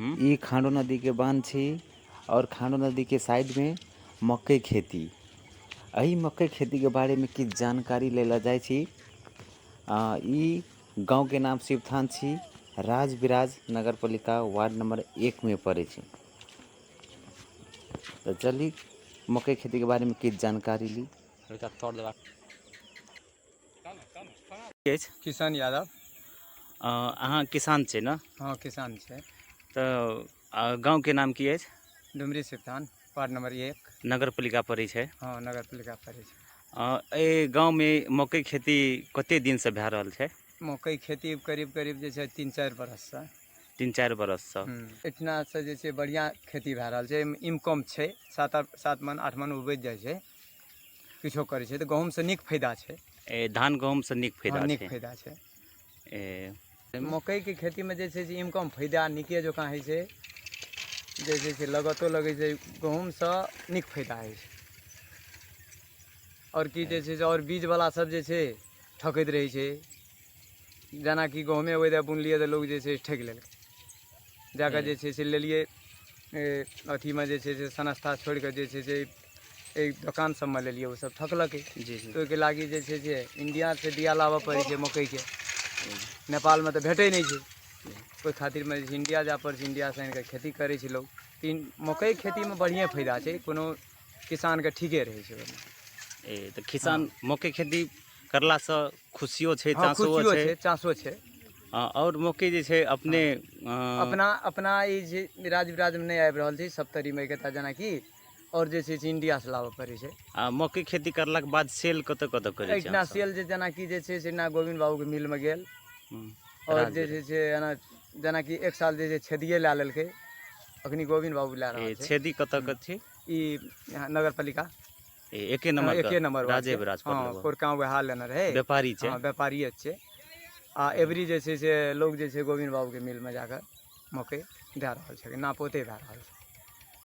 ई खांडो नदी के बांध छी और खांडो नदी के साइड में मकई खेती। एही मकई खेती के बारे में किछ जानकारी लेला जाय छी। ई गांव के नाम शिवथान छी, राज बिराज नगर पालिका वार्ड नंबर 1 में पड़े छी। तो चली मकई खेती के बारे में किछ जानकारी ली। किशन यादव। अहाँ किसान छे ना? हाँ किसान छे। तो गांव के नाम की है? डुमरी शिवथान, वार्ड नंबर 1 नगर पालिका पड़े छे। हाँ नगर पालिका पड़े छे। ए गांव में मकई खेती कते दिन से भे रहल छे? मकई खेती करीब करीब जे छे 3-4 बरस से। 3-4 बरस से। इतना से जे छे बढ़िया खेती भे रहल छे। इनकम छे, 7 मन 8 मन उपज जाय छे। किछो करे छे तो गहूम से निक फायदा छे। धान गहूम से निक फायदा हाँ, छे। निक फायदा छे। मकई के खेती में जे छे इनकम फायदा निके जोका है छे। जे छे लगतो लगे छे गहूम से निक फायदा है। और की जे छे और बीज वाला सब जे छे ठकैत रहे छे। जना कि गहूमे ओइदे बुनलिए तो लोग जे छे ठक लेल। जाकर जे छे से ले लिए अथी में जे छे से संस्था छोड़ के जे छे से एक दुकान सब में ले लिए, वो सब ठकलके। तो के लागी जे छे से इंडिया से बिया लावा पड़े छे मकई के। नेपाल में तो भेटे नहीं छे। कोई खातिर में इंडिया जा पर इंडिया से इनके खेती करे छे लोग। मकई खेती में बढ़िया फायदा छे, कोनो किसान के ठीके रहे छे। तो किसान मकई खेती करला से खुशियो छे, हाँ, चांसो छे। चांसो छे। और मकई जे छे अपने अपना ई जे राज विराज में नहीं आबि रहल छे सप्तरी में के जना कि और जे छे इंडिया से लावा पड़े छे। मकई खेती करला के बाद सेल कत करे छे? इतना सेल जे जना कि जे छे से ना गोविंद बाबू के मिल में गेल। और जे छे ना जना कि एक साल जे छेदिए ला लेलके। अखनी गोविंद बाबू ला रहल छे। छेदी कत के छी? ई नगर पालिका एके नंबर राजे विराज पर। हाँ, कोरका वे हाल लेना रहे। व्यापारी छे। हाँ, व्यापारी छे। एवरी जे छे से लोग जे छे गोविंद बाबू के मिल में जाकर मकई दे रहल छे, नापोते दे रहल छे।